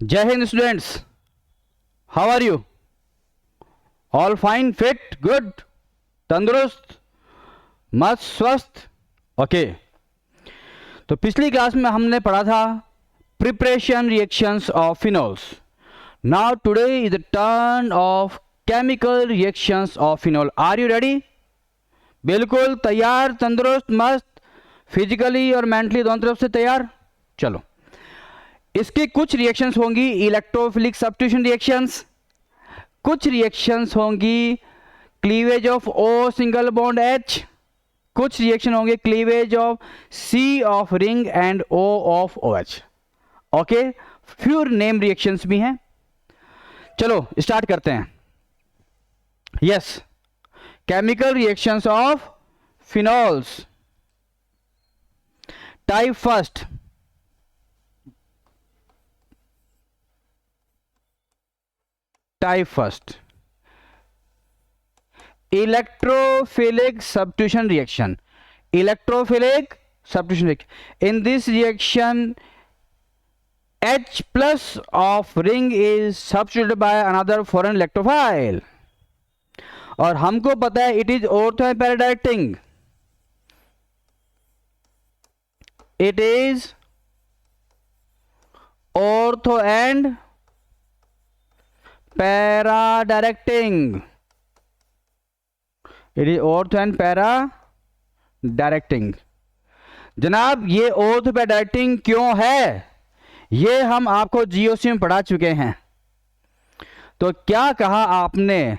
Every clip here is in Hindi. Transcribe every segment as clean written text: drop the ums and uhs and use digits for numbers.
जय हिंद students, how are you? All fine, fit, good, तंदुरुस्त, मस्त, स्वस्थ? ओके। तो पिछली क्लास में हमने पढ़ा था preparation reactions of phenols. Now today is the turn of chemical reactions of phenol. Are you ready? बिल्कुल तैयार, तंदुरुस्त, मस्त, फिजिकली और मेंटली दोनों तरफ से तैयार? चलो, इसकी कुछ रिएक्शंस होंगी इलेक्ट्रोफिलिक सब्स्टिट्यूशन रिएक्शंस, कुछ रिएक्शंस होंगी cleavage of O single bond H, कुछ रिएक्शन होंगे cleavage of C of ring and O of O H. Okay, few name reactions भी हैं। चलो स्टार्ट करते हैं। Yes, chemical reactions of phenols. Type first, electrophilic substitution reaction. Electrophilic substitution reaction. In this reaction, H plus of ring is substituted by another foreign electrophile. और हमको पता है it is ortho and para-directing. It is ortho and para-directing. It is ortho and para directing. जनाब, ये ऑर्थो पैरा डायरेक्टिंग क्यों है, ये हम आपको जीओसी में पढ़ा चुके हैं। तो क्या कहा आपने?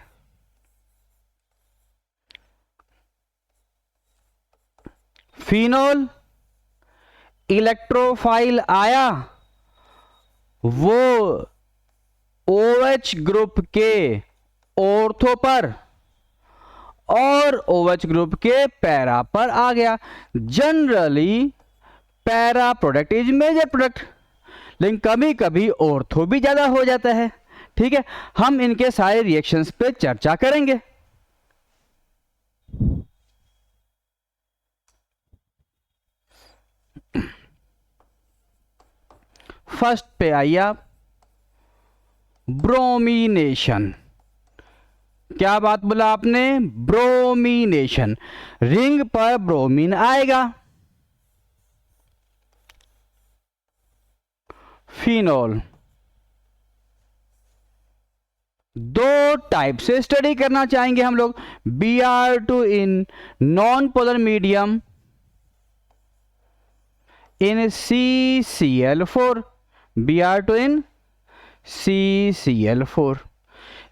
फिनोल इलेक्ट्रोफाइल आया, वो OH ग्रुप के ऑर्थो पर और OH ग्रुप के पैरा पर आ गया। Generally para product is major product, लेकिन कभी कभी ऑर्थो भी ज्यादा हो जाता है। ठीक है, हम इनके सारे रिएक्शंस पे चर्चा करेंगे। फर्स्ट पे आइए आप, ब्रोमिनेशन। क्या बात बोला आपने? ब्रोमिनेशन। रिंग पर ब्रोमीन आएगा। फिनोल दो टाइप से स्टडी करना चाहेंगे हम लोग। Br2 in non polar medium in CCl4, Br2 in CCl4।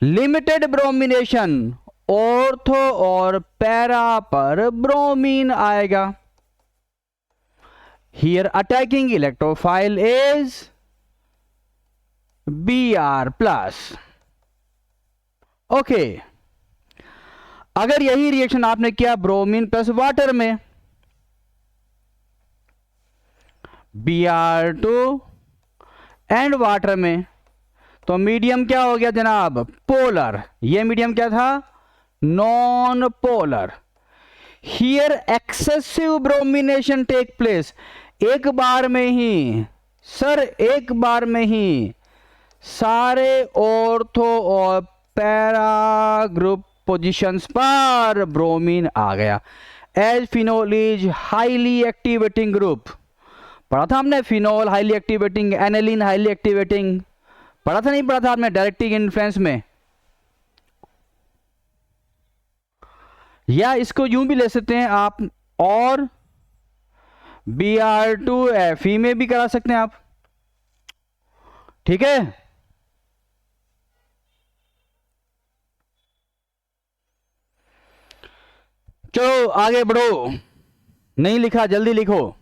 Limited bromination, ortho और पैरा पर ब्रोमीन आएगा। Here attacking electrophile is Br+। Okay, अगर यही रिएक्शन आपने किया ब्रोमीन प्लस वाटर में, Br2 एंड वाटर में, तो मीडियम क्या हो गया जनाब? पोलर। ये मीडियम क्या था? Non polar. Here excessive bromination take place. एक बार में ही सर, एक बार में ही सारे ऑर्थो और पैरा ग्रुप पोजीशंस पर ब्रोमीन आ गया। As phenol is highly activating group. पढ़ा था हमने, phenol highly activating, aniline highly activating. पढ़ा था नहीं पढ़ा था आपने डायरेक्टिंग इन्फ्लुएंस में? या इसको यूं भी ले सकते हैं आप, और Br2 Fe में भी करा सकते हैं आप। ठीक है, चलो आगे बढ़ो। नहीं लिखा, जल्दी लिखो।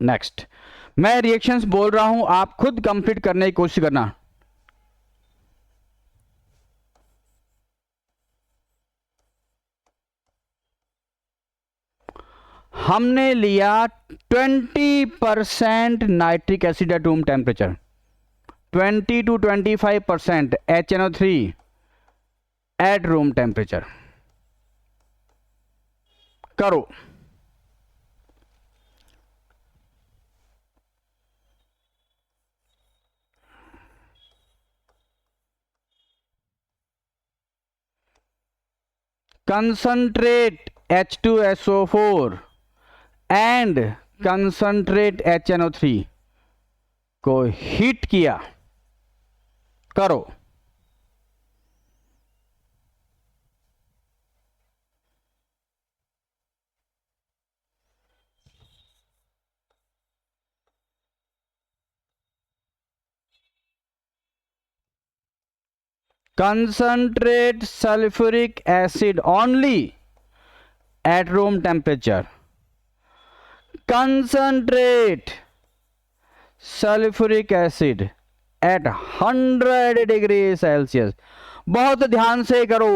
नेक्स्ट, मैं रिएक्शंस बोल रहा हूं, आप खुद कंप्लीट करने की कोशिश करना। हमने लिया 20% nitric acid at room temperature, 20 to 25% HNO3 at room temperature. करो। Concentrate H2SO4 and concentrate HNO3 को हीट किया। करो। Concentrate sulfuric acid only at room temperature. Concentrate sulfuric acid at 100 degree Celsius. बहुत ध्यान से करो।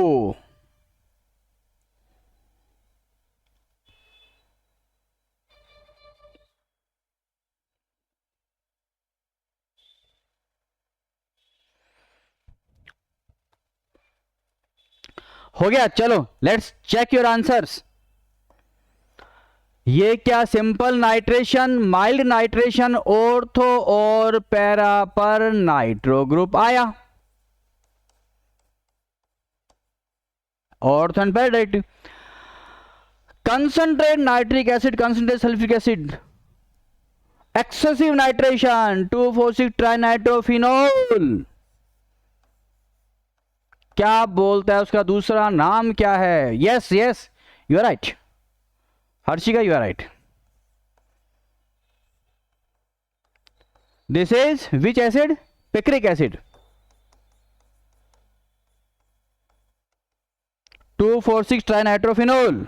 हो गया? चलो लेट्स चेक योर आंसर्स। ये क्या simple nitration, mild nitration, ortho और पैरा पर नाइट्रो ग्रुप आया। Ortho and para directive. Concentrate nitric acid, concentrate sulphuric acid, excessive nitration 2,4,6 trinitrophenol. क्या बोलता है उसका दूसरा नाम क्या है? Yes yes you are right Harshika, you are right. This is which acid? Picric acid. 2,4,6 trinitrophenol.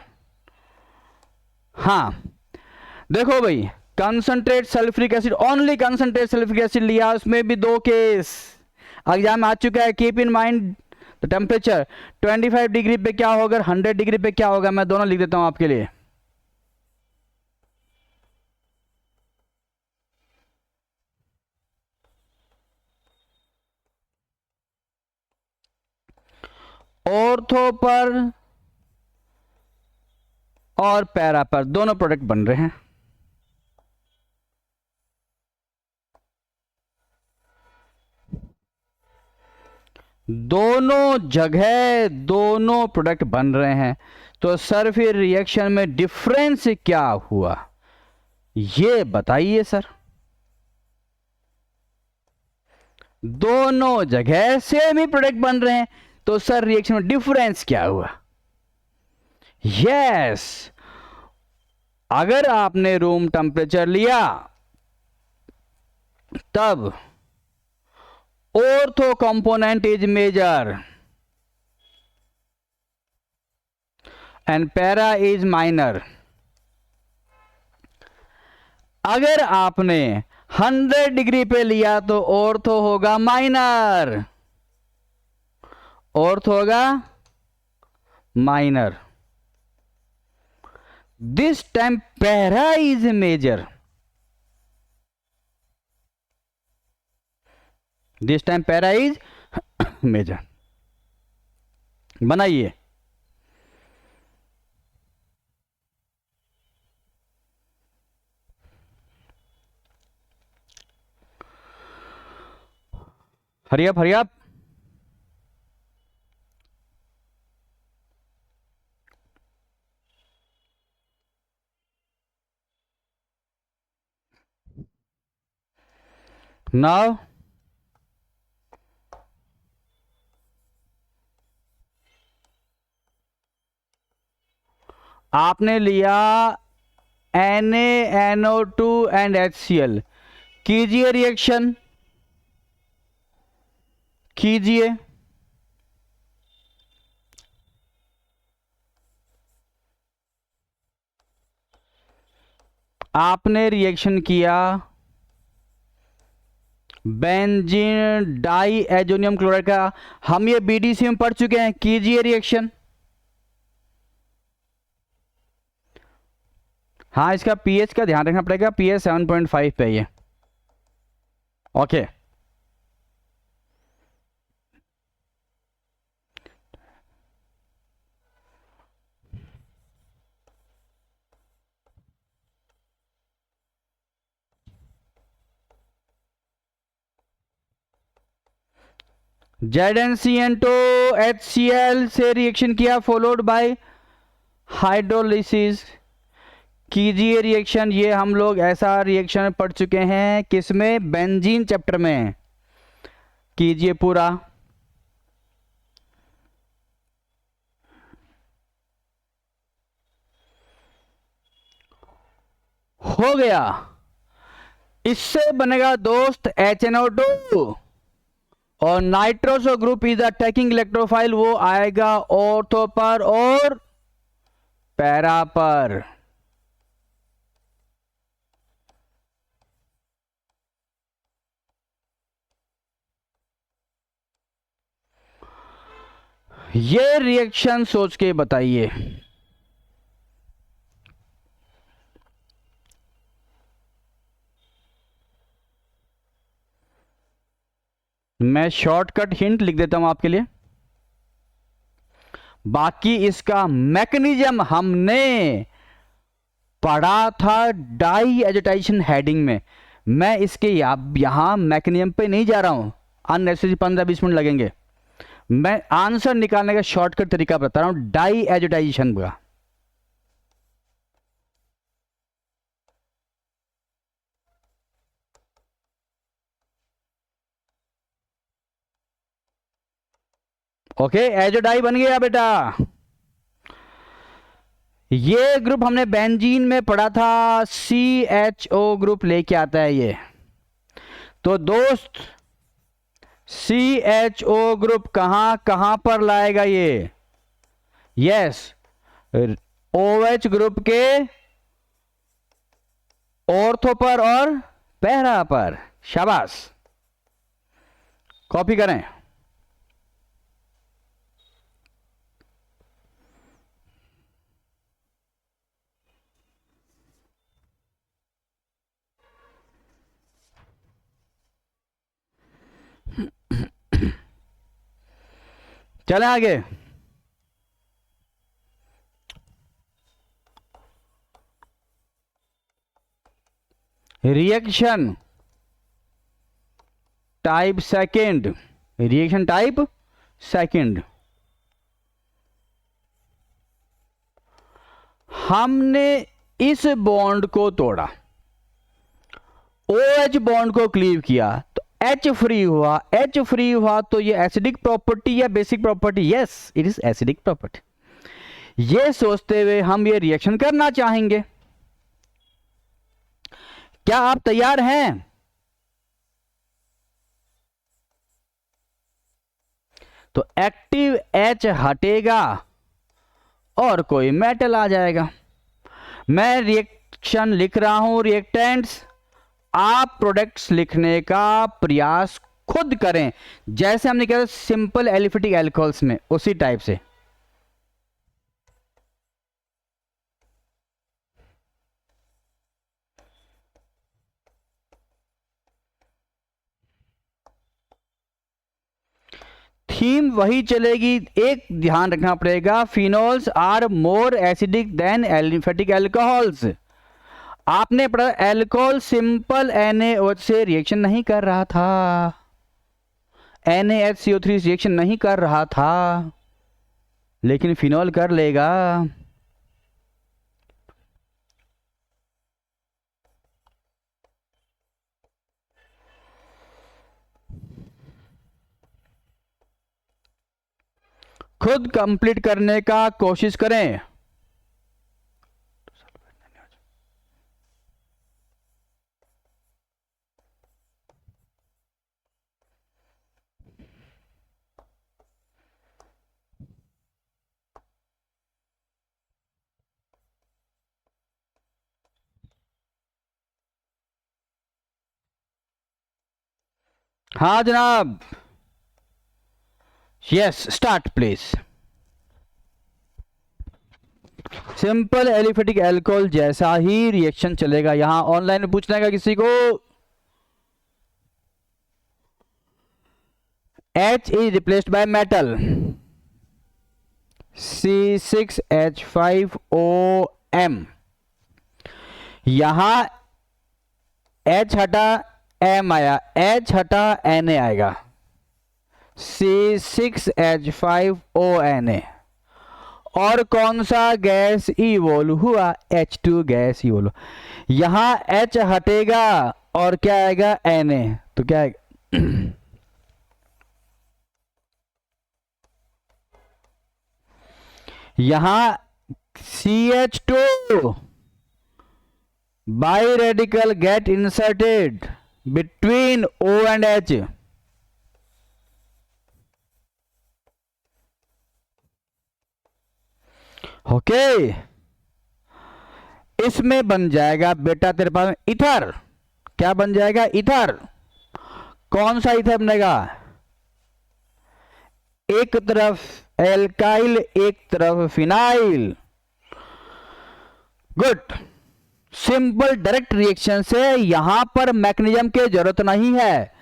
हाँ देखो भाई, concentrate sulphuric acid, only concentrate sulphuric acid लिया, उसमें भी दो केस एग्जाम में आ चुका है। Keep in mind the temperature 25 degree पे क्या होगा, 100 डिग्री पे क्या होगा। मैं दोनों लिख देता हूं आपके लिए। ऑर्थो पर और पैरा पर दोनों प्रोडक्ट बन रहे हैं। दोनों जगह दोनों प्रोडक्ट बन रहे हैं, तो सर फिर रिएक्शन में डिफरेंस क्या हुआ ये बताइए सर। दोनों जगह सेम ही प्रोडक्ट बन रहे हैं, तो सर रिएक्शन में डिफरेंस क्या हुआ? यस, अगर आपने रूम टेम्परेचर लिया तब ortho component is major and para is minor. अगर आपने 100 डिग्री पे लिया तो ऑर्थो होगा माइनर, ऑर्थो होगा minor. This time para is major, this time para is major. बनाइए। Hurry up hurry up. Now आपने लिया NaNO2 एंड HCl। कीजिए रिएक्शन, कीजिए। आपने रिएक्शन किया बेंजीन डाई एजोनियम क्लोराइड का, हम ये BDC में पढ़ चुके हैं। कीजिए रिएक्शन। हाँ, इसका पीएच का ध्यान रखना पड़ेगा, पीएच 7.5 पे ये। ओके, ZnCN2 HCl से रिएक्शन किया, फॉलोड बाय हाइड्रोलिसिस। कीजिए रिएक्शन। ये हम लोग ऐसा रिएक्शन पढ़ चुके हैं, किसमें? बेंजीन चैप्टर में। कीजिए पूरा। हो गया। इससे बनेगा दोस्त HNO2 और nitroso group is attacking electrophile, वो आएगा ऑर्थो पर और पैरा पर। ये रिएक्शन सोच के बताइए। मैं शॉर्टकट हिंट लिख देता हूं आपके लिए, बाकी इसका मैकेनिज्म हमने पढ़ा था डाई एजिटेशन हेडिंग में। मैं इसके यहां मैकेनिज्म पे नहीं जा रहा हूं, अननेसेसरी 15-20 मिनट लगेंगे। मैं आंसर निकालने का शॉर्टकट तरीका बता रहा हूं, डाई एजिटेशन का। ओके, एजोडाई बन गया बेटा। ये ग्रुप हमने बेंजीन में पढ़ा था, CHO ग्रुप लेके आता है ये। तो दोस्त CHO ग्रुप कहां कहां पर लाएगा ये? यस, OH ग्रुप के ऑर्थो पर और पैरा पर। शाबाश, कॉपी करें। चलें आगे। Reaction type second, reaction type second. हमने इस बॉन्ड को तोड़ा, OH बॉन्ड को क्लीव किया, तो H फ्री हुआ। H फ्री हुआ तो ये एसिडिक प्रॉपर्टी या basic property? Yes, it is acidic property. ये सोचते हुए हम ये रिएक्शन करना चाहेंगे। क्या आप तैयार हैं? तो एक्टिव H हटेगा और कोई मेटल आ जाएगा। मैं रिएक्शन लिख रहा हूं, रिएक्टेंट्स। आप प्रोडक्ट्स लिखने का प्रयास खुद करें, जैसे हमने किया सिंपल एलिफेटिक एल्कोहल्स में, उसी टाइप से। थीम वही चलेगी, एक ध्यान रखना पड़ेगा, phenols are more acidic than aliphatic alcohols. आपने पढ़ा एल्कोहल सिंपल NaOH से रिएक्शन नहीं कर रहा था, NaHCO3 रिएक्शन नहीं कर रहा था, लेकिन फिनोल कर लेगा। खुद कंप्लीट करने का कोशिश करें। हाँ जनाब, yes, start please. Simple aliphatic alcohol जैसा ही रिएक्शन चलेगा। यहां ऑनलाइन में पूछना है किसी को, H is replaced by metal C6H5OM, यहां H हटा M आया, H हटा Na आएगा C6H5ONa, और कौन सा गैस इवोल्व हुआ, H2 गैस इवोल्व। यहां H हटेगा और क्या आएगा Na, तो क्या आएगा यहां CH2 biradical get inserted between O and H, okay. इसमें बन जाएगा बेटा तेरे पास इथर, क्या बन जाएगा इथर। कौन सा इथर बनेगा, एक तरफ एल्काइल एक तरफ phenyl, good. Simple direct reaction से यहां पर मैकेनिज्म की जरूरत नहीं है,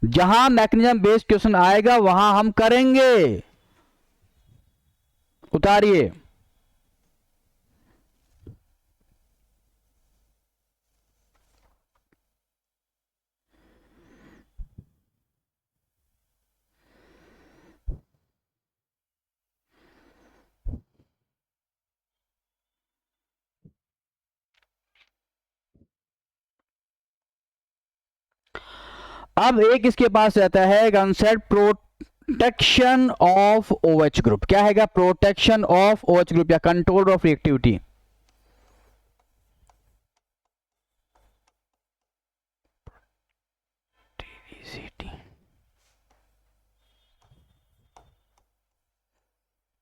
जहां मैकेनिज्म बेस्ड क्वेश्चन आएगा वहां हम करेंगे। उतारिए, अब एक इसके पास रहता है concept protection of OH group. क्या है, प्रोटेक्शन ऑफ OH ग्रुप या कंट्रोल ऑफ रिएक्टिविटी।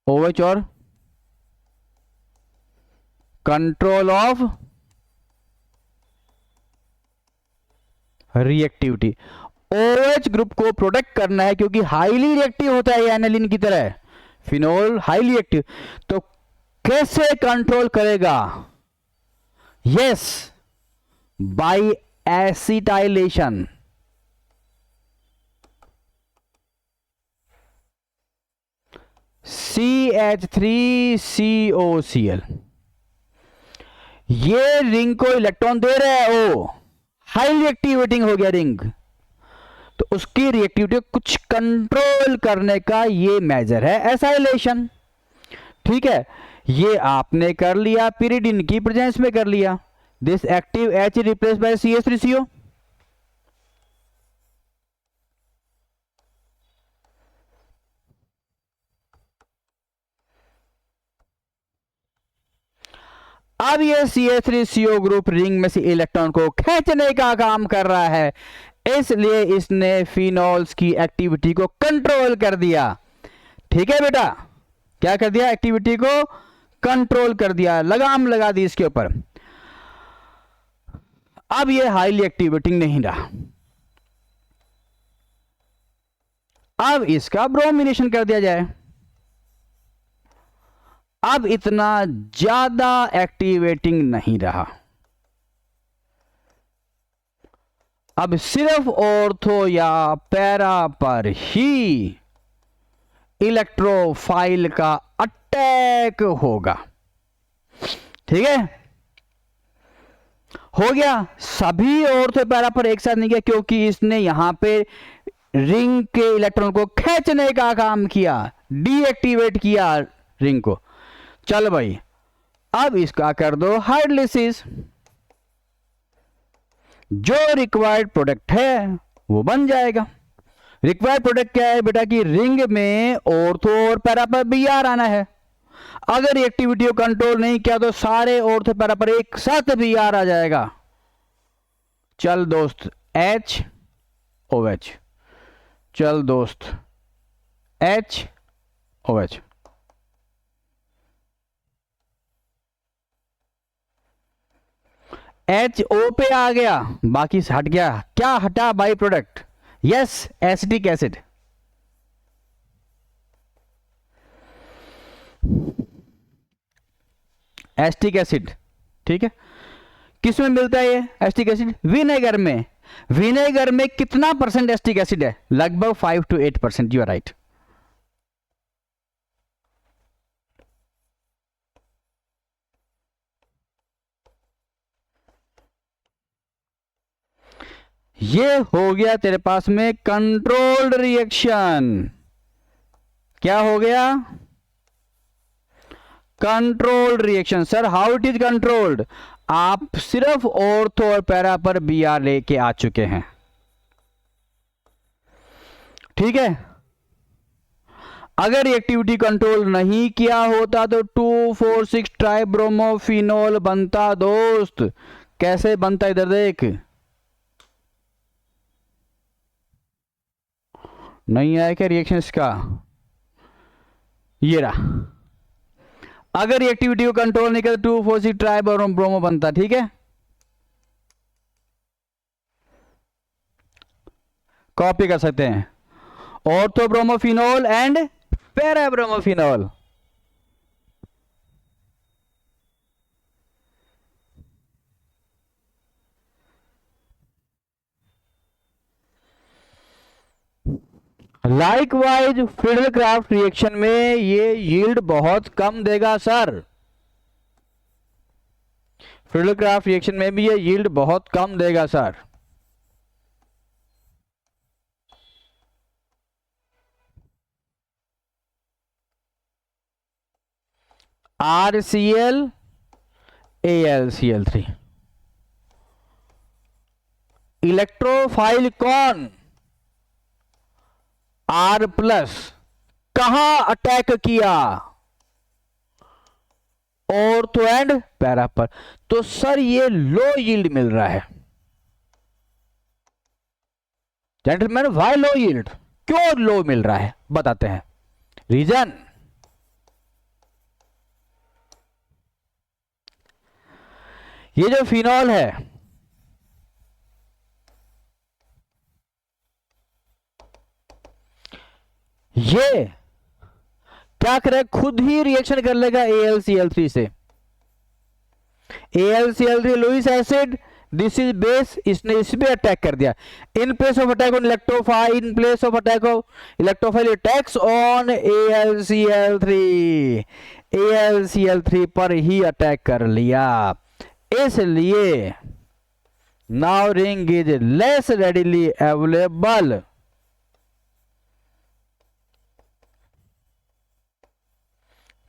OH और control of reactivity. OH group को प्रोटेक्ट करना है क्योंकि हाईली रिएक्टिव होता है एनालिन की तरह, फिनोल हाईली रिएक्टिव। तो कैसे कंट्रोल करेगा, यस बाय एसिटाइलेशन। CH3COCl, ये रिंग को इलेक्ट्रॉन दे रहा है, ओ हाई रिएक्टिवेटिंग हो गया रिंग, तो उसकी रिएक्टिविटी को कुछ कंट्रोल करने का ये मेजर है एसाइलेशन। ठीक है, ये आपने कर लिया, पिरिडिन की प्रेजेंस में कर लिया। This active H replace by CH3CO। अब ये CH3CO ग्रुप रिंग में से इलेक्ट्रॉन को खींचने का काम कर रहा है, इसलिए इसने फिनोल्स की एक्टिविटी को कंट्रोल कर दिया। ठीक है बेटा, क्या कर दिया, एक्टिविटी को कंट्रोल कर दिया, लगाम लगा दी इसके ऊपर। अब ये हाईली एक्टिवेटिंग नहीं रहा, अब इसका ब्रोमिनेशन कर दिया जाए। अब इतना ज्यादा एक्टिवेटिंग नहीं रहा, अब सिर्फ ऑर्थो या पैरा पर ही इलेक्ट्रोफाइल का अटैक होगा। ठीक है, हो गया। सभी ऑर्थो पैरा पर एक साथ नहीं किया क्योंकि इसने यहां पे रिंग के इलेक्ट्रॉन को खींचने का काम किया, डीएक्टिवेट किया रिंग को। चल भाई, अब इसका कर दो हाइड्रोलिसिस, जो रिक्वायर्ड प्रोडक्ट है वो बन जाएगा। रिक्वायर्ड प्रोडक्ट क्या है बेटा, कि रिंग में ऑर्थो और पैरा पर Br आना है। अगर एक्टिविटी को कंट्रोल नहीं किया तो सारे ऑर्थो पैरा पर एक साथ Br आ जाएगा। चल दोस्त HOH, चल दोस्त HOH। HO पे आ गया, बाकी से हट गया। क्या हटा, by product, yes acetic acid. Acetic acid, ठीक है। किस में मिलता है ये एस्टिक एसिड? विनेगर में। विनेगर में कितना परसेंट एस्टिक एसिड है? लगभग 5 to 8%। You are right. ये हो गया तेरे पास में कंट्रोल्ड रिएक्शन। क्या हो गया? Controlled reaction. Sir how it is controlled? आप सिर्फ ऑर्थो और पैरा पर बी आर लेके आ चुके हैं, ठीक है। अगर रिएक्टिविटी कंट्रोल नहीं किया होता तो 2,4,6 ट्राइब्रोमोफिनॉल बनता दोस्त। कैसे बनता इधर देख। नहीं आया क्या रिएक्शन इसका? ये रहा। अगर रिएक्टिविटी को कंट्रोल नहीं किया तो 2,4,6 ट्राइब्रोमो बनता, ठीक है। कॉपी कर सकते हैं ऑर्थोब्रोमोफिनॉल एंड पैराब्रोमोफिनॉल। लाइकवाइज फ्रिडल-क्राफ्ट रिएक्शन में ये यील्ड बहुत कम देगा सर। फ्रिडल-क्राफ्ट रिएक्शन में भी ये यील्ड बहुत कम देगा सर। RCl AlCl3 इलेक्ट्रोफाइल कौन? R+। कहां अटैक किया? ऑर्थो एंड पैरा पर। तो सर ये लो यील्ड मिल रहा है जेंटलमैन। Why low yield? क्यों लो मिल रहा है बताते हैं रीजन। ये जो फिनॉल है ये क्या करे? खुद ही रिएक्शन कर लेगा AlCl3 से। AlCl3 Lewis acid, this is base, इसने इस पे अटैक कर दिया। In place of attack on electrophile, in place of attack of electrophile attacks on AlCl3। AlCl3 पर ही अटैक कर लिया, इसलिए now ring is less readily available.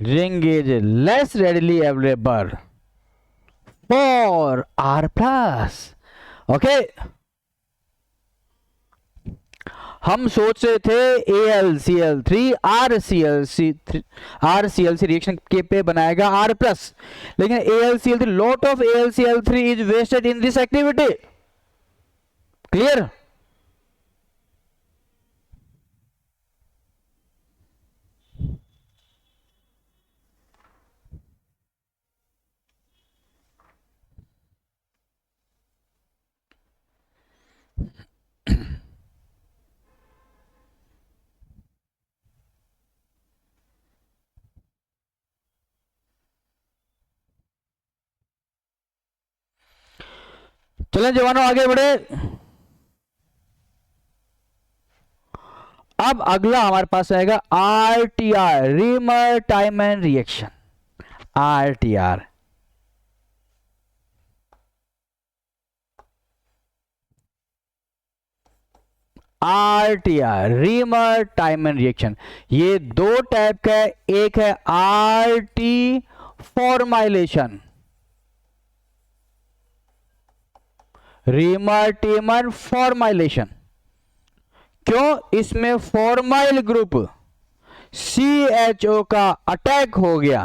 Ring is less readily available for R+. Okay. हम सोच रहे थे AlCl3 RCl3 रिएक्शन के पे बनाएगा R+, लेकिन AlCl3 lot of AlCl3 is wasted in this activity. Clear? चलें जवानों आगे बढ़े। अब अगला हमारे पास आएगा RTR, reamer टाइमन reaction. RTR reamer टाइमन reaction. ये दो टाइप का है, एक है RT फॉर्माइलेशन, रीमर टाइमन फॉर्माइलेशन। क्यों? इसमें फॉर्माइल ग्रुप CHO का अटैक हो गया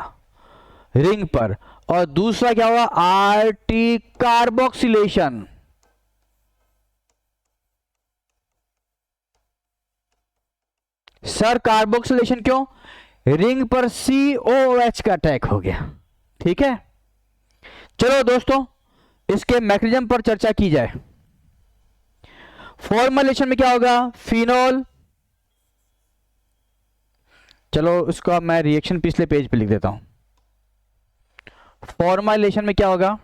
रिंग पर, और दूसरा क्या हुआ? RT carboxylation. सर कार्बोक्सिलेशन क्यों? रिंग पर COH का अटैक हो गया, ठीक है। चलो दोस्तों इसके मैकेनिज्म पर चर्चा की जाए। फॉर्मुलेशन में क्या होगा? फिनॉल, चलो इसका मैं रिएक्शन पिछले पेज पे लिख देता हूं। फॉर्माइलेशन में क्या होगा?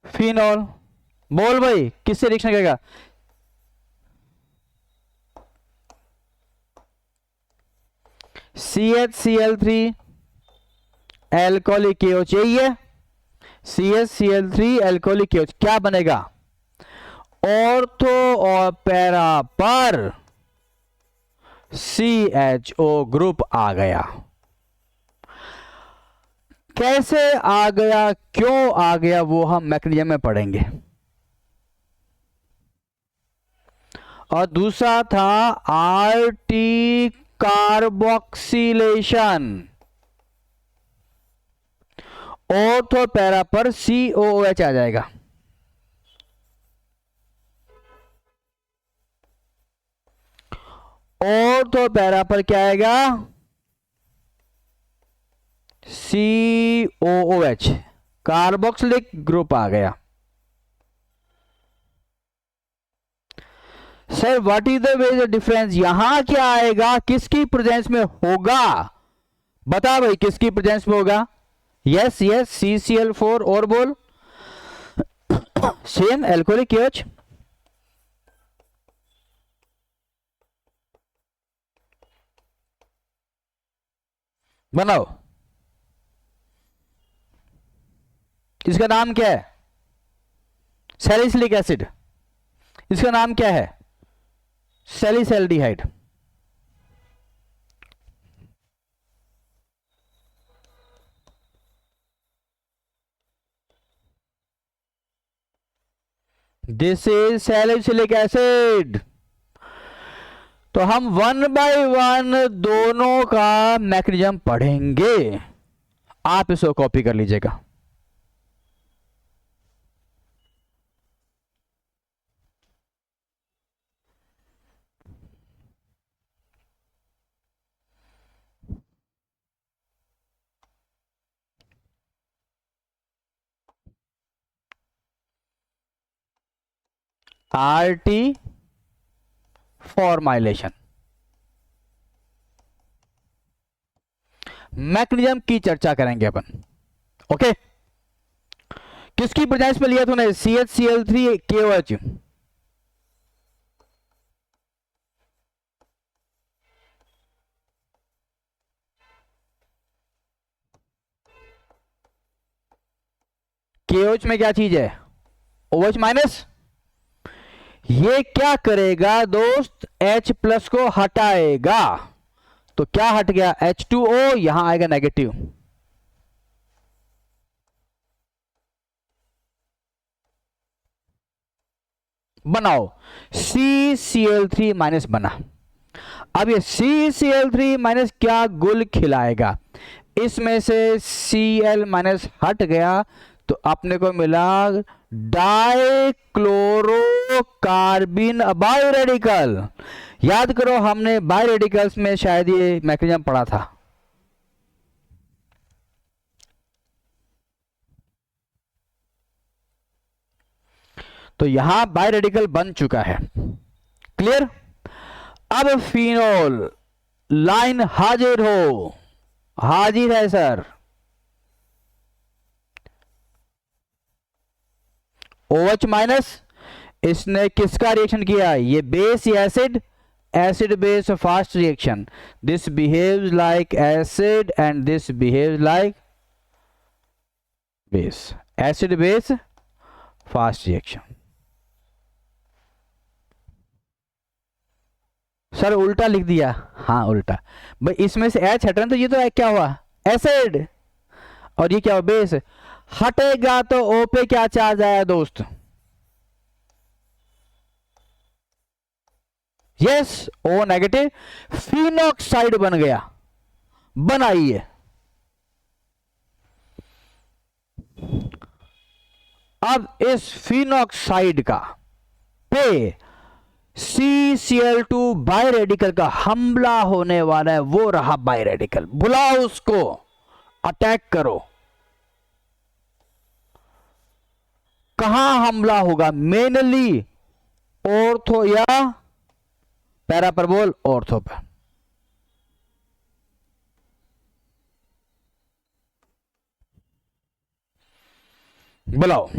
फिनॉल। बोल भाई, किससे रिएक्शन करेगा? CHCl3 एल्कोहलिक KOH, यही है। CHCl3 एल्कोहलिक KOH क्या बनेगा? ऑर्थो और पैरा पर CHO ग्रुप आ गया। कैसे आ गया, क्यों आ गया, वो हम मैकेनिज्म में पढ़ेंगे। और दूसरा था RT कार्बोक्सिलेशन, ऑर्थो पैरा पर COOH आ जाएगा। ऑर्थो पैरा पर क्या आएगा? COOH, कार्बोक्सिलिक ग्रुप आ गया। Sir what is the major difference? यहां क्या आएगा, किसकी प्रेजेंस में होगा? बता भाई, किसकी प्रेजेंस में होगा? यस यस, CCl4 और बोल। Same alcoholic KOH। बनाओ। इसका नाम क्या है? Salicylic acid. इसका नाम क्या है? Salicylaldehyde. This is salicylic acid. तो हम 1 बाय 1 दोनों का मैकेनिज्म पढ़ेंगे। आप इसको कॉपी कर लीजिएगा। RT फॉर्माइलेशन, मैकेनिज्म की चर्चा करेंगे अपन। ओके, किसकी प्रेजेंस में लिया तूने? CHCl3 KOH। KOH में क्या चीज है? OH minus. ये क्या करेगा दोस्त? H प्लस को हटाएगा। तो क्या हट गया? H2O, यहां आएगा नेगेटिव। बनाओ, CCl3 माइनस बना। अब ये CCl3 माइनस क्या गुल खिलाएगा? इसमें से Cl माइनस हट गया तो अपने को मिला डाइक्लोरोकार्बिन बायोरेडिकल। याद करो, हमने बायोरेडिकल्स में शायद ये मैकेनिज्म पढ़ा था। तो यहां बायोरेडिकल बन चुका है। क्लियर? अब फिनोल लाइन हाजिर हो। हाजिर है सर। OH माइनस, इसने किसका रिएक्शन किया? ये बेस या acid? Acid base fast reaction. This behaves like acid and this behaves like base. Acid base fast reaction. Sir उल्टा लिख दिया। हाँ उल्टा भाई, इसमें से H हटना तो ये तो क्या हुआ? एसिड। और ये क्या हुआ? बेस। हटेगा तो O पे क्या चार्ज आया दोस्त? Yes, O negative. फिनॉक्साइड बन गया। बनाइए। अब इस फिनॉक्साइड का पे CCl2 बायरेडिकल का हमला होने वाला है। वो रहा बायरेडिकल, बुलाओ उसको, अटैक करो। कहां हमला होगा? मेनली ऑर्थो या पैरा पर बोल, ऑर्थो पर। बुलाओ।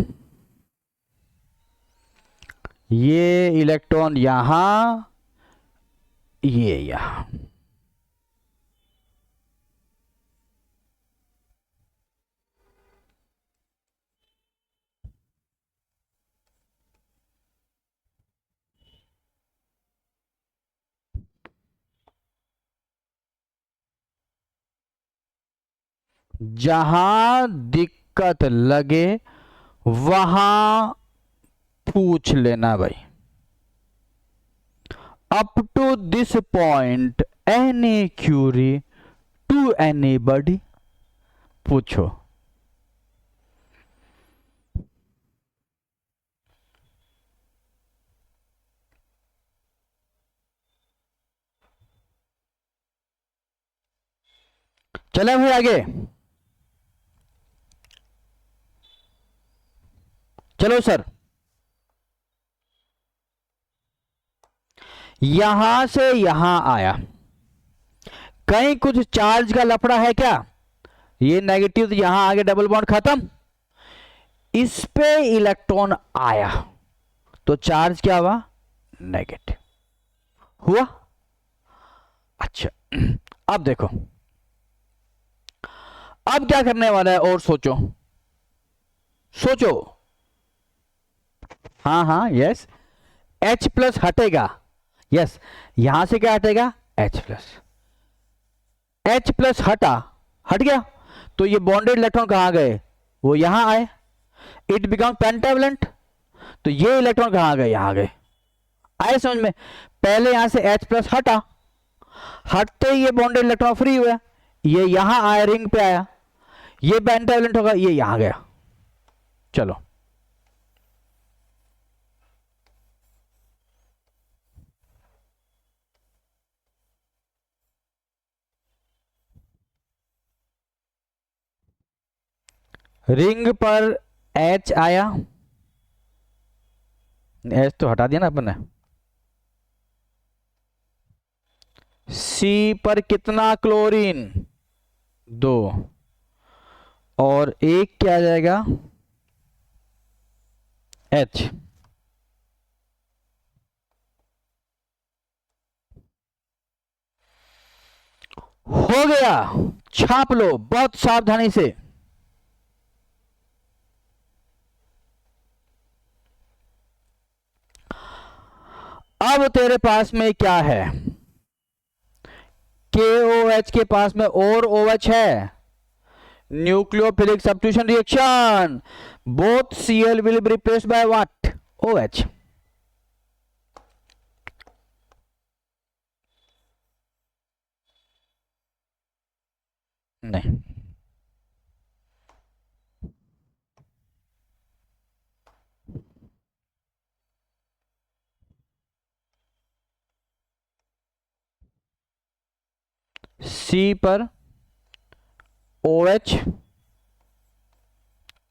ये इलेक्ट्रॉन यहां, ये यहां। जहां दिक्कत लगे वहां पूछ लेना भाई। Up to this point any query to anybody, पूछो। चले भाई आगे, चलो सर। यहां से यहां आया, कहीं कुछ चार्ज का लफड़ा है क्या? ये नेगेटिव, तो यहां आगे डबल बॉन्ड खत्म। इस पे इलेक्ट्रॉन आया तो चार्ज क्या हुआ? नेगेटिव हुआ। अच्छा, अब देखो, अब क्या करने वाला है और सोचो, सोचो। हाँ हाँ, यस, H प्लस हटेगा, यस, यहां से क्या हटेगा? H plus. H प्लस हटा, हट गया, तो ये बॉन्डेड इलेक्ट्रॉन कहां गए? वो यहां आए, इट बिकम पेंटावलेंट। तो ये इलेक्ट्रॉन कहां गए? यहां गए। आए समझ में? पहले यहां से H प्लस हटा, हटते ही ये बॉन्डेड इलेक्ट्रॉन फ्री हुआ, ये यहां आया, रिंग पे आया, ये पेंटावलेंट होगा, ये यहां गया। चलो, रिंग पर H आया, H तो हटा दिया ना अपन ने। C पर कितना क्लोरीन? 2, और एक क्या आ जाएगा? H। हो गया, छाप लो बहुत सावधानी से। अब तेरे पास में क्या है? KOH के पास में और OH है, nucleophilic substitution reaction, both Cl will be replaced by what? OH। नहीं, C पर OH,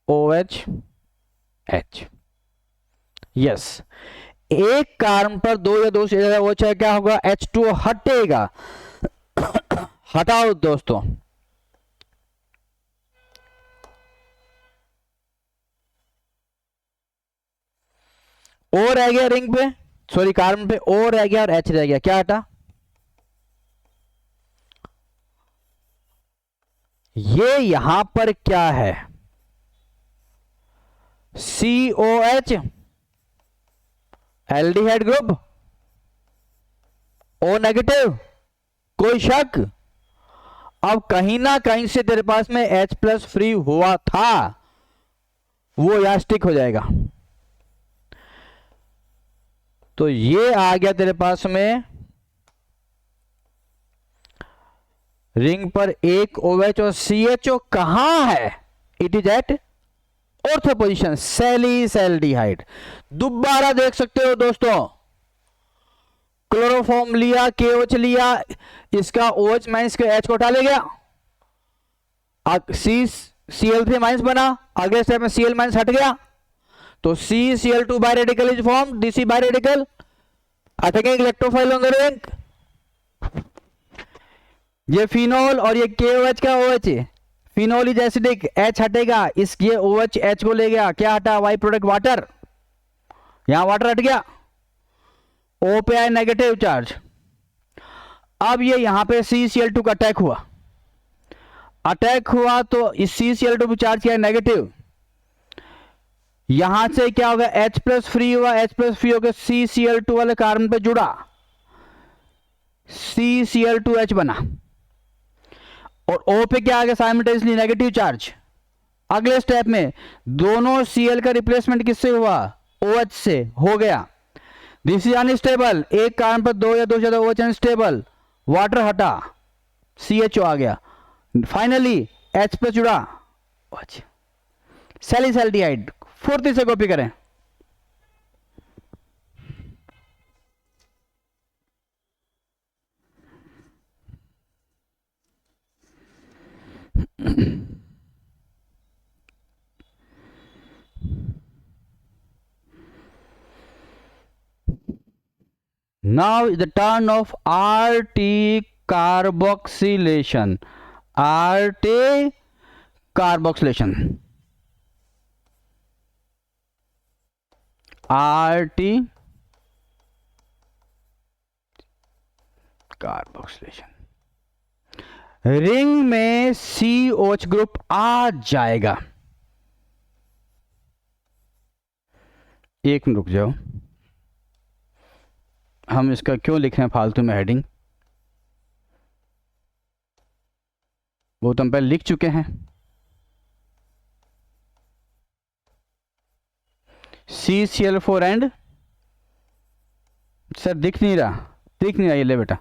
OH, H, यस। एक कार्बन पर 2 या 2 से ज्यादा OH है, क्या होगा? H2O हटेगा। हटाओ दोस्तों, O रह गया रिंग पे, सॉरी कार्बन पे O रह गया और H रह गया, क्या हटा? ये यहां पर क्या है? COH, aldehyde group, O negative, कोई शक? अब कहीं ना कहीं से तेरे पास में H प्लस फ्री हुआ था, वो यहां स्टिक हो जाएगा। तो ये आ गया तेरे पास में रिंग पर एक OH और CHO कहां है? It is at ortho position, salicylaldehyde. दोबारा देख सकते हो दोस्तों, क्लोरोफॉर्म लिया, KOH लिया, इसका OH माइनस के H को उठा ले गया, Cl3 माइनस बना, अगले स्टेप में Cl माइनस हट गया, तो CCl2 biradical is form, DC biradical, हटेंगे इलेक्ट्रोफाइल ऑन द रिंग, ये फिनोल और ये KOH का OH है, फिनोल इज एसिडिक, H हटेगा, इस ये OH H को ले गया, क्या हटा, वाई प्रोडक्ट वाटर, यहां वाटर हट गया, O पे आया नेगेटिव चार्ज। अब ये यहां पे CCl2 का अटैक हुआ, अटैक हुआ तो इस CCl2 पे चार्ज किया है नेगेटिव, यहां से क्या होगा, H प्लस फ्री हुआ, H प्लस फ्री होकर CCl2 वाले कार्बन पे जुड़ा, CCl2H बना, और O पे क्या आ गया साइमल्टेनियसली नेगेटिव चार्ज। अगले स्टेप में दोनों Cl का रिप्लेसमेंट किससे हुआ, OH से हो गया, दिस इज अनस्टेबल, एक कार्बन पर दो या दो ज्यादा OH अनस्टेबल, वाटर हटा, CHO आ गया, फाइनली H पे जुड़ा OH, सैलिसैल्डिहाइड। फोर्थ से कॉपी करें, now the turn of RT carboxylation, RT carboxylation, RT carboxylation, ring में COH ग्रुप आ जाएगा। एक मिनट रुक जाओ, हम इसका क्यों लिख रहे हैं फालतू में हेडिंग, वो तो हम पहले लिख चुके हैं। CCl4 एंड, सर दिख नहीं रहा, दिख नहीं रहा, ये ले बेटा,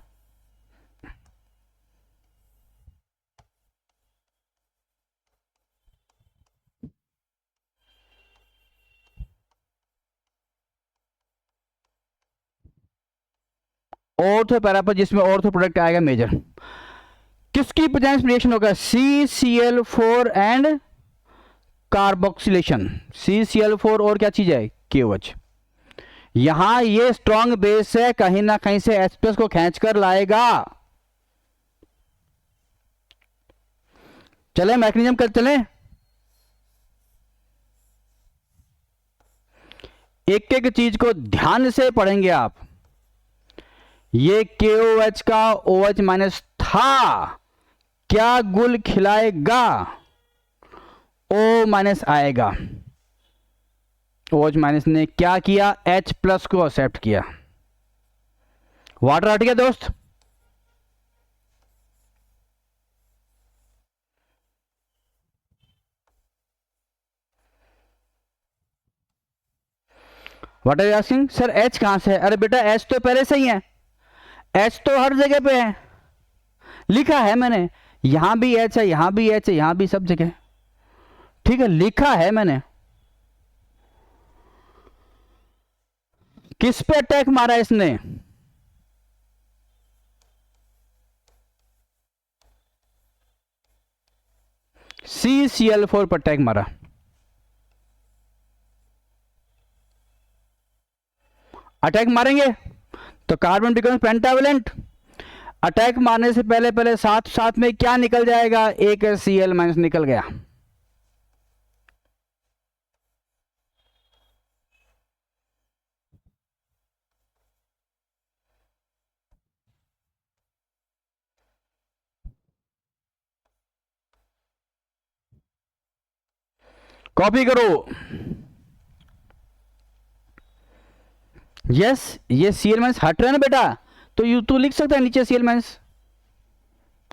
ऑर्थो पैरा पर जिसमें ऑर्थो प्रोडक्ट आएगा मेजर, किसकी प्रेजेंस में रिएक्शन होगा, CCl4 एंड कार्बोक्सिलेशन, CCl4 और क्या चीज है, KOH। यहां ये स्ट्रॉन्ग बेस है, कहीं ना कहीं से H+ को खींचकर लाएगा। चले मैकेनिज्म कर चले, एक एक चीज को ध्यान से पढ़ेंगे आप। ये KOH का OH- था, क्या गुल खिलाएगा, O- आएगा, OH- ने क्या किया, H+ को एक्सेप्ट किया, वाटर हट गया दोस्त। What are you asking, sir H कहां से है, अरे बेटा H तो पहले से ही है, H तो हर जगह पे है, लिखा है मैंने, यहां भी H है, यहां भी H है, यहां भी, सब जगह, ठीक है, लिखा है मैंने। किस पे अटैक मारा इसने, CCl4 पर अटैक मारा, अटैक मारेंगे तो कार्बन बिकम्स पेंटावेलेंट, अटैक मारने से पहले पहले साथ साथ में क्या निकल जाएगा, एक Cl- निकल गया, कॉपी करो। यस ये Cl- हट रहा है ना बेटा, तो यू तू लिख सकता है नीचे Cl-,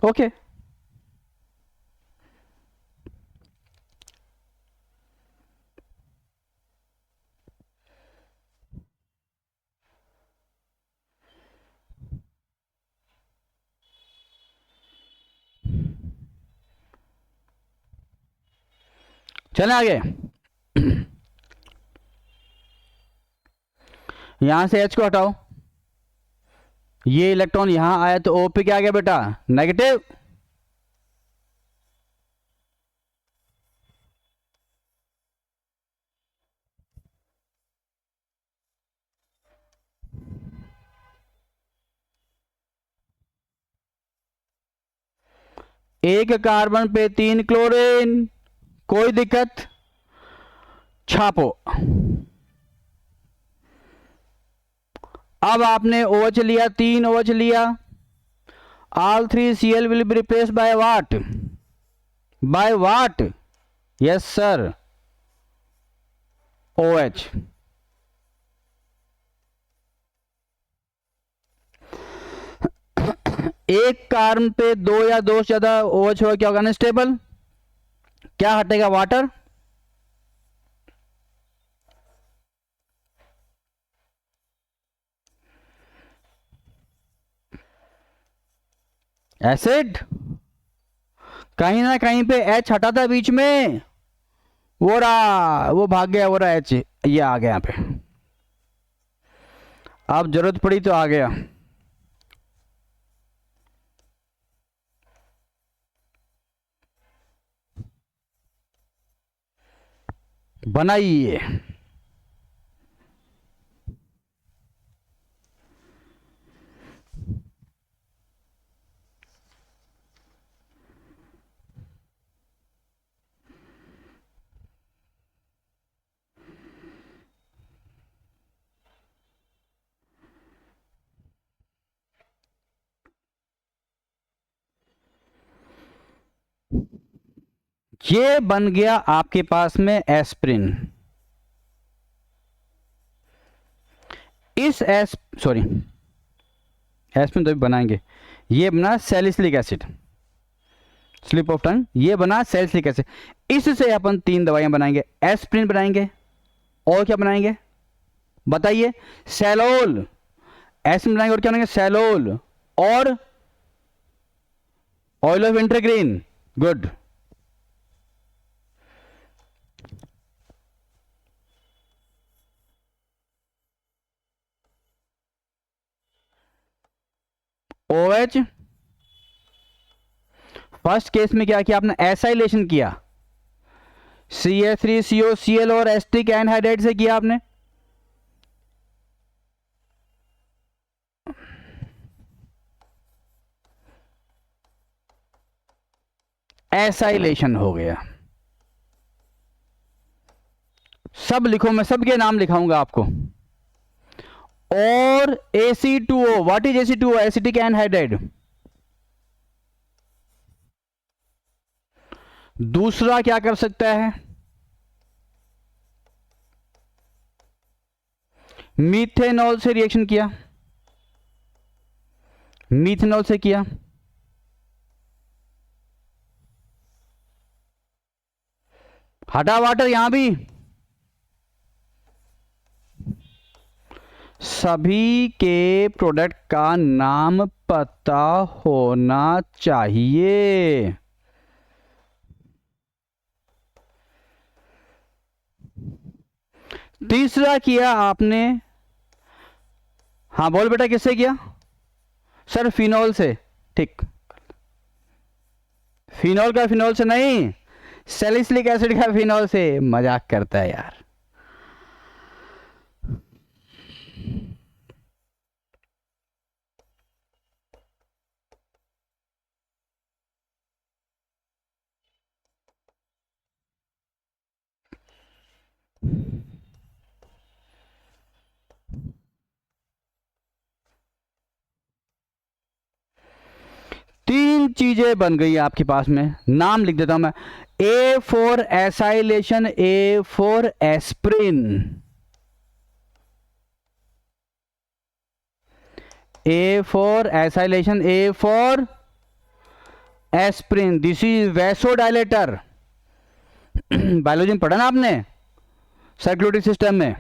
ओके। चलें आगे, यहां से H को हटाओ, ये इलेक्ट्रॉन यहां आया तो O पे क्या आ गया बेटा, नेगेटिव, एक कार्बन पे 3 क्लोरीन, कोई दिक्कत, छापो। अब आपने OH लिया, 3 OH लिया, all 3 Cl will be replaced by what? By what? Yes sir, OH. एक कार्बन पे 2 या 2 से ज्यादा OH हो, क्या होगा? अनस्टेबल। क्या हटेगा? वाटर। एसिड। कहीं ना कहीं पे H हटा था बीच में, वो रहा, वो भाग गया, वो रहा H, ये आ गया यहाँ पे। अब जरूरत पड़ी तो आ गया। बनाइए। ये बन गया आपके पास में एस्प्रिन। इस एस्प्रिन तो भी बनाएंगे। ये बना salicylic acid, slip of tongue, ये बना सैलिसिलिक एसिड। इससे अपन 3 दवाइयां बनाएंगे। एस्प्रिन बनाएंगे, और क्या बनाएंगे बताइए? सैलोल। एस्प्रिन बनाएंगे और क्या बनाएंगे? सैलोल और oil of wintergreen. Good. OH। First case में क्या किया आपने? एसाइलेशन किया, CH3COCl और एस्टिक एनहाइड्राइड से किया आपने। एसाइलेशन हो गया। सब लिखो, मैं सबके नाम लिखाऊंगा आपको। और Ac2O, what is Ac2O? Acetic anhydride. दूसरा क्या कर सकता है? मीथेनॉल से रिएक्शन किया, मीथेनॉल से किया, हटा वाटर। यहां भी सभी के प्रोडक्ट का नाम पता होना चाहिए। तीसरा किया आपने, हाँ बोल बेटा, किससे किया? सर फिनॉल से। ठीक, फिनॉल का फिनॉल से नहीं, सैलिसिलिक एसिड का फिनॉल से। मजाक करता है यार। तीन चीजें बन गई आपके पास में, नाम लिख देता हूं मैं। A for acylation, A for aspirin, A for acylation, A for aspirin. This is vasodilator. Biology में पढ़ा ना आपने, सर्कुलेटरी सिस्टम में।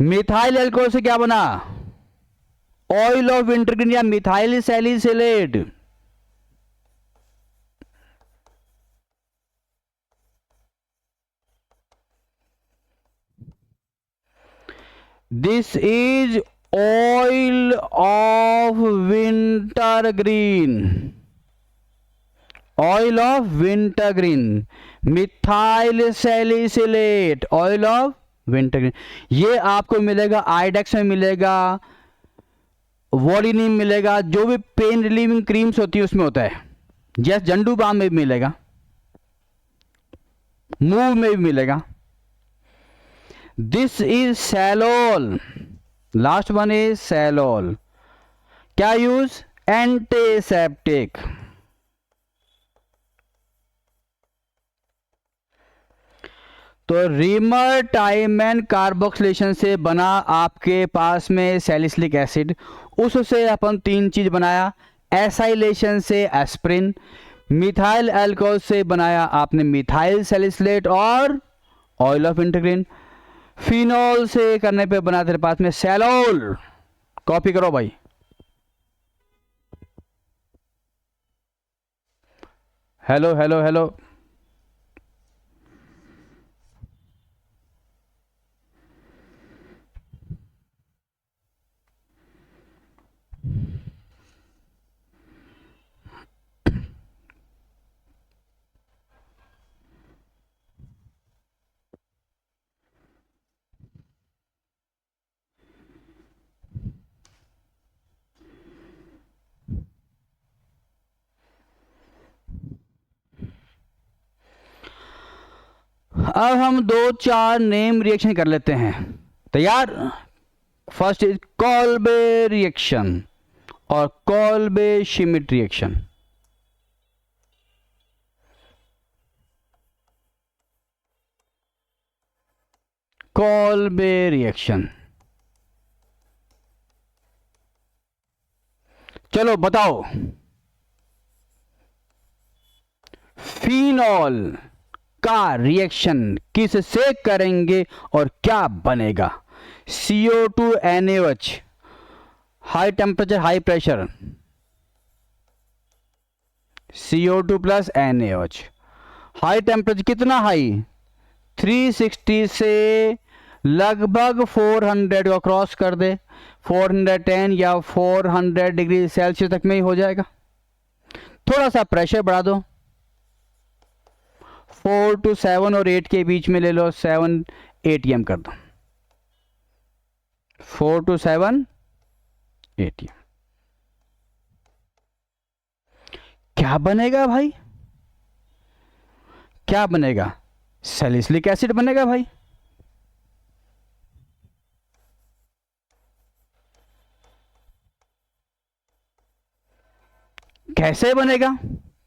मिथाइल अल्कोहल से क्या बना? ऑयल ऑफ विंटरग्रीन या methyl salicylate. This is oil of wintergreen, oil of wintergreen, methyl salicylate, oil of wintergreen. ये आपको मिलेगा आइडेक्स में, मिलेगा वॉलिनीम मिलेगा, जो भी पेन रिलीविंग क्रीम्स होती है उसमें होता है। जैसे जंडू बाम में भी मिलेगा, मूव में भी मिलेगा। This is सैलोल, last one is सैलोल। क्या यूज? एंटीसेप्टिक। तो रीमर टाइमैन कार्बोक्सिलेशन से बना आपके पास में सैलिसिलिक एसिड, उससे अपन तीन चीज बनाया। एसाइलेशन से एस्प्रिन, मिथाइल अल्कोहल से बनाया आपने मिथाइल सैलिसिलेट और ऑयल ऑफ इंटीग्रिन, फिनॉल से करने पे बना तेरे पास में सैलोल। कॉपी करो भाई। Hello hello hello. अब हम दो चार नेम रिएक्शन कर लेते हैं। तैयार? फर्स्ट इज कॉल्बे रिएक्शन और Kolbe Schmidt reaction. Kolbe reaction, चलो बताओ। फिनॉल का रिएक्शन किससे करेंगे और क्या बनेगा? CO2NaOH, high temperature high pressure, CO2 plus NaOH। High temperature कितना हाई? 360 से लगभग 400 को क्रॉस कर दे, 410 या 400 डिग्री सेल्सियस तक में ही हो जाएगा। थोड़ा सा प्रेशर बढ़ा दो, 4 to 7 और 8 के बीच में ले लो, 7 ATM कर दो, 4 to 7 ATM। क्या बनेगा भाई? क्या बनेगा? सैलिसिलिक एसिड बनेगा भाई। कैसे बनेगा?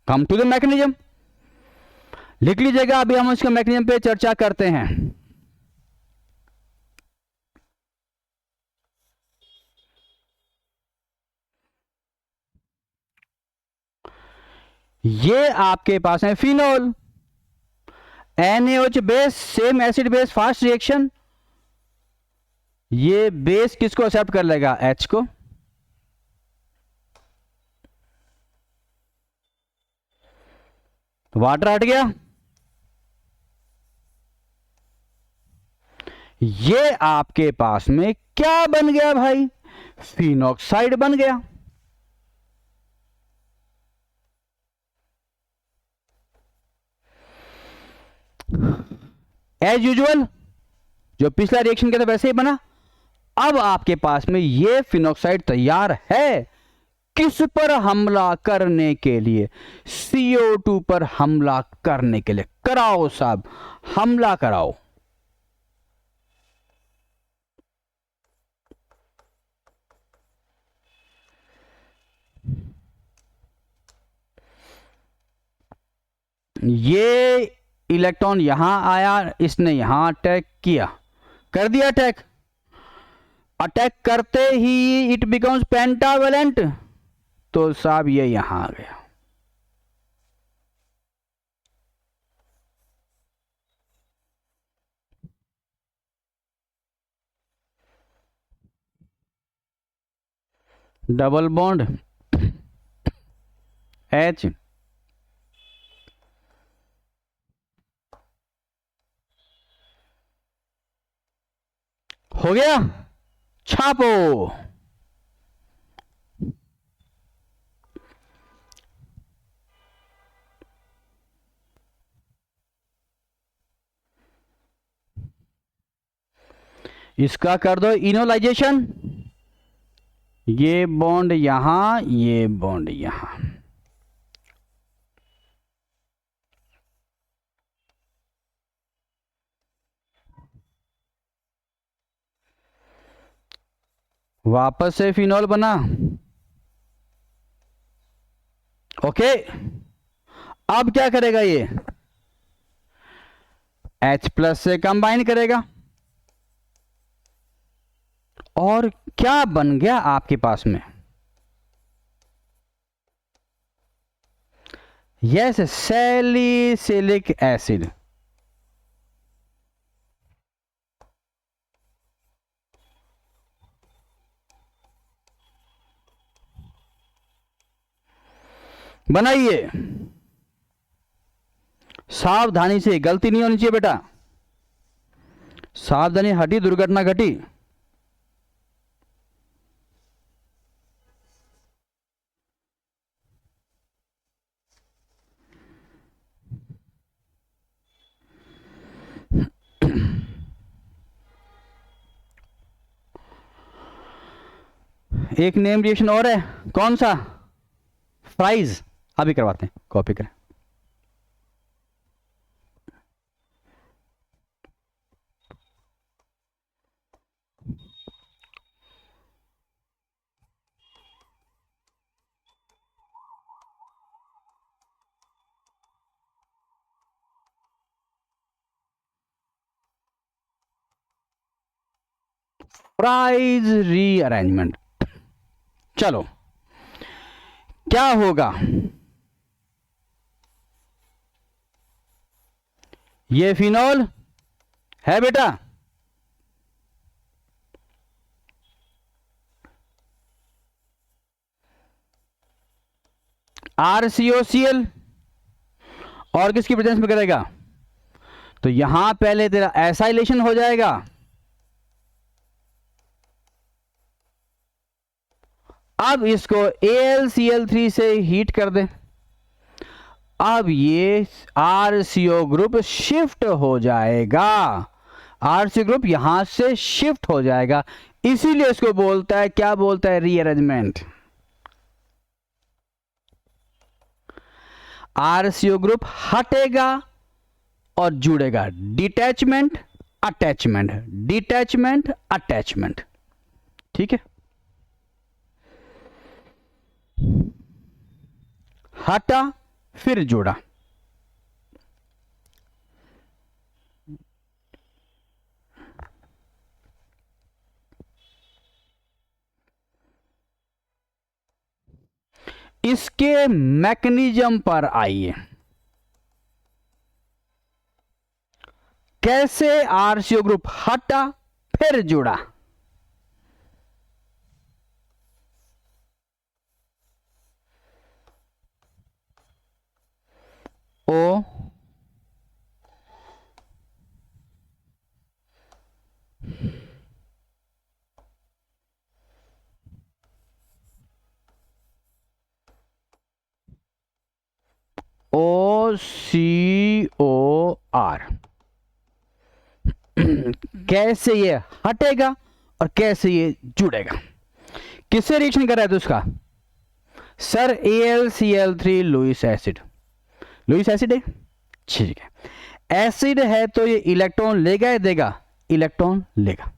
कम टू द मैकेनिज्म, लिख लीजिएगा। अभी हम उसके मैकेनिज्म पे चर्चा करते हैं। ये आपके पास है phenol, NaOH base, same acid base, fast reaction. ये बेस किसको एक्सेप्ट कर लेगा? H को। वाटर हट गया। ये आपके पास में क्या बन गया भाई? फिनॉक्साइड बन गया। एज यूजुअल जो पिछला रिएक्शन के था वैसे ही बना। अब आपके पास में ये फिनॉक्साइड तैयार है किस पर हमला करने के लिए? CO2 पर हमला करने के लिए। कराओ साहब, हमला कराओ। ये इलेक्ट्रॉन यहां आया, इसने यहां अटैक किया, कर दिया अटैक। अटैक करते ही इट बिकम्स पेंटावेलेंट, तो साहब ये यहां आ गया। डबल बॉन्ड H, हो गया। छापो। इसका कर दो इनोलाइजेशन। ये बॉन्ड यहां, ये बॉन्ड यहां। वापस से फिनॉल बना। ओके, अब क्या करेगा ये? H प्लस से कंबाइन करेगा और क्या बन गया आपके पास में? Yes, salicylic acid. बनाइए, सावधानी से, गलती नहीं होनी चाहिए बेटा, सावधानी हटी दुर्घटना घटी। एक नेम रिएक्शन और है, कौन सा? फ्राइज। अभी करवाते हैं, कॉपी करें। Fries rearrangement. चलो, क्या होगा? ये फिनॉल है बेटा, RCOCl, और किसकी प्रेजेंस में करेगा? तो यहां पहले तेरा एसाइलेशन हो जाएगा, अब इसको AlCl3 से हीट कर दे। अब ये RCO ग्रुप शिफ्ट हो जाएगा, RCO ग्रुप यहां से शिफ्ट हो जाएगा, इसीलिए इसको बोलता है, क्या बोलता है? रीअरेंजमेंट। RCO ग्रुप हटेगा और जुड़ेगा, डिटैचमेंट अटैचमेंट, डिटैचमेंट अटैचमेंट। ठीक है, हटा फिर जुड़ा। इसके मैकेनिज्म पर आइए, कैसे RCO ग्रुप हटा फिर जुड़ा। O OCOR। कैसे ये हटेगा और कैसे ये जुड़ेगा? किससे रिएक्शन कर रहा है तो उसका? Sir AlCl3 Lewis acid, Lewis acid है, ठीक है। एसिड है तो ये इलेक्ट्रॉन लेगा या देगा? इलेक्ट्रॉन लेगा।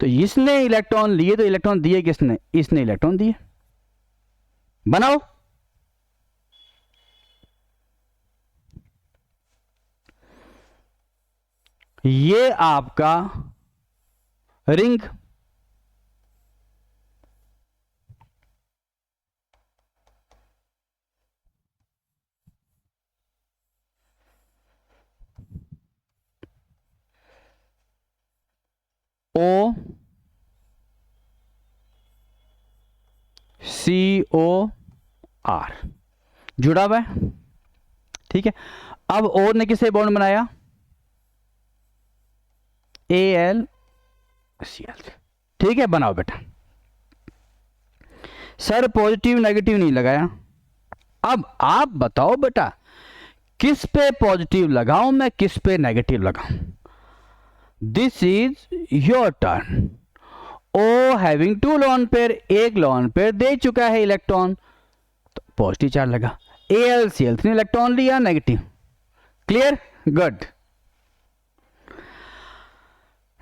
तो इसने इलेक्ट्रॉन लिए तो इलेक्ट्रॉन दिए किसने? इसने इलेक्ट्रॉन दिए। बनाओ, ये आपका रिंग, OCOR जुड़ा हुआ है, ठीक है। अब और ने किससे बॉन्ड बनाया? AlCl, ठीक है। बनाओ बेटा। सर पॉजिटिव नेगेटिव नहीं लगाया। अब आप बताओ बेटा, किस पे पॉजिटिव लगाऊं मैं, किस पे नेगेटिव लगाऊं? This is your turn. O having two lone pair, एक लोन पेयर दे चुका है इलेक्ट्रॉन, तो पॉजिटिव चार्ज लगा। AlCl3 ने इलेक्ट्रॉन लिया negative. Clear, good.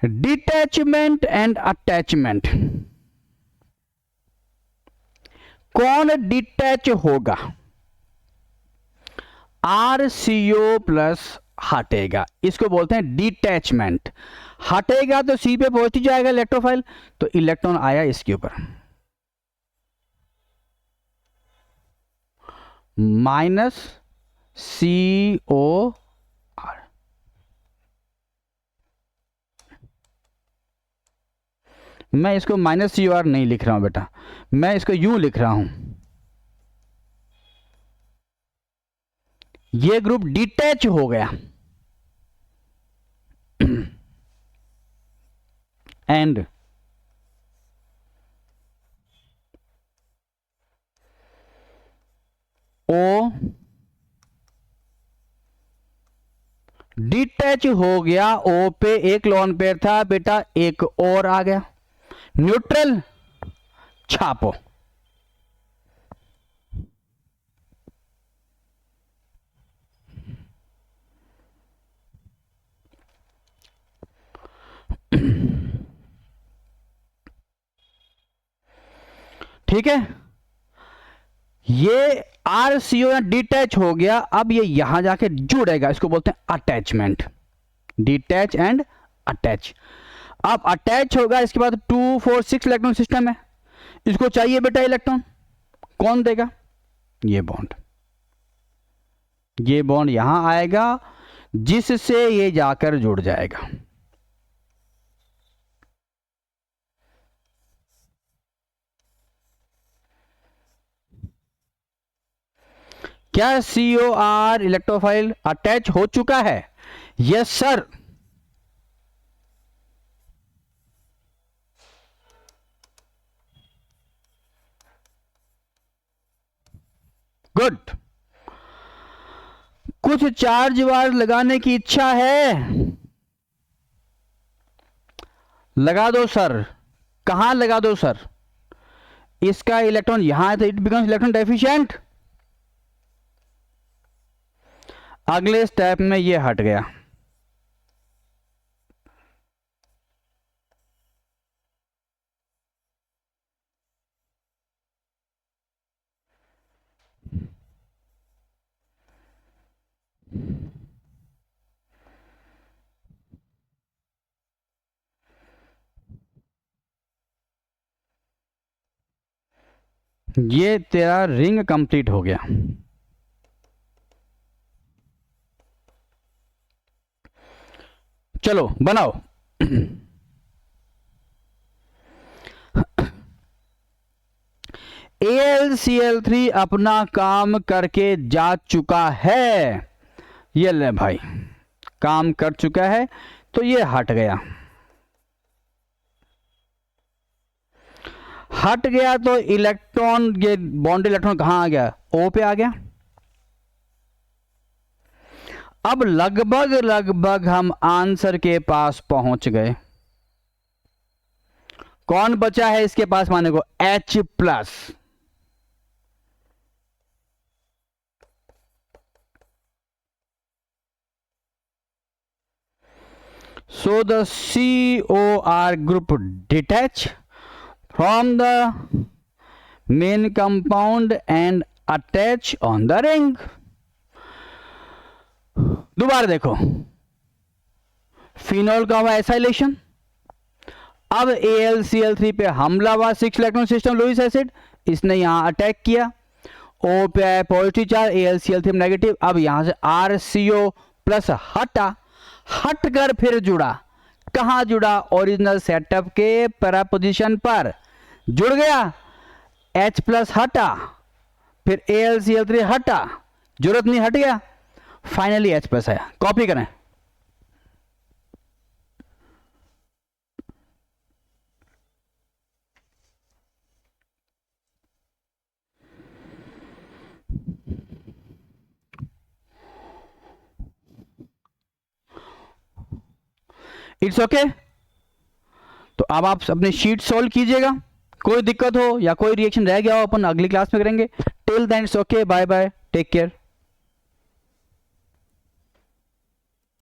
Detachment and attachment, कौन डिटैच होगा? RCO प्लस हटेगा, इसको बोलते हैं डिटैचमेंट। हटेगा तो C पे पहुंच जाएगा इलेक्ट्रोफाइल, तो इलेक्ट्रॉन आया इसके ऊपर, -COR। मैं इसको -COR नहीं लिख रहा हूं बेटा, मैं इसको यूं लिख रहा हूं, ये ग्रुप डिटैच हो गया एंड O डिटैच हो गया। O पे एक लोन पेयर था बेटा, एक और आ गया, न्यूट्रल छापो। ठीक है, ये RCO या डिटैच हो गया, अब ये यहां जाके जुड़ेगा, इसको बोलते हैं अटैचमेंट। Detach and attach. अब अटैच होगा, इसके बाद 2 4 6 इलेक्ट्रॉन सिस्टम है, इसको चाहिए बेटा इलेक्ट्रॉन, कौन देगा? ये बॉन्ड, ये बॉन्ड यहां आएगा, जिससे ये जाकर जुड़ जाएगा। क्या COR इलेक्ट्रोफाइल अटैच हो चुका है? Yes sir. गुड। कुछ चार्ज वार्ज लगाने की इच्छा है? लगा दो सर। कहां लगा दो सर? इसका इलेक्ट्रॉन यहां है तो इट बिकम्स इलेक्ट्रॉन डेफिशिएंट। अगले स्टेप में ये हट गया, ये तेरा रिंग कंप्लीट हो गया। चलो बनाओ। AlCl3 अपना काम करके जा चुका है, ये ले भाई, काम कर चुका है, तो ये हट गया। हट गया तो इलेक्ट्रॉन, ये बॉन्ड इलेक्ट्रॉन कहां आ गया? O पे आ गया। अब लगभग लगभग हम आंसर के पास पहुंच गए। कौन बचा है इसके पास माने को? H plus. So the COR group detach from the main compound and attach on the ring. दोबारा देखो, फिनोल का हुआ एसाइलेशन, अब AlCl3 पे हमला हुआ, 6 इलेक्ट्रॉन सिस्टम लुईस एसिड, इसने यहां अटैक किया, O पे आया पॉजिटिव चार्ज, AlCl3 नेगेटिव। अब यहां से RCO प्लस हटा, हटकर फिर जुड़ा, कहां जुड़ा? ओरिजिनल सेटअप के पैरा पोजीशन पर जुड़ गया। H प्लस हटा, फिर AlCl3 हटा, जरूरत नहीं, हट गया, फाइनली H प्लस आया। कॉपी करें, इट्स ओके। तो अब आप अपनी शीट सॉल्व कीजिएगा, कोई दिक्कत हो या कोई रिएक्शन रह गया हो अपन अगली क्लास में करेंगे। Till then it's okay, bye bye, take care.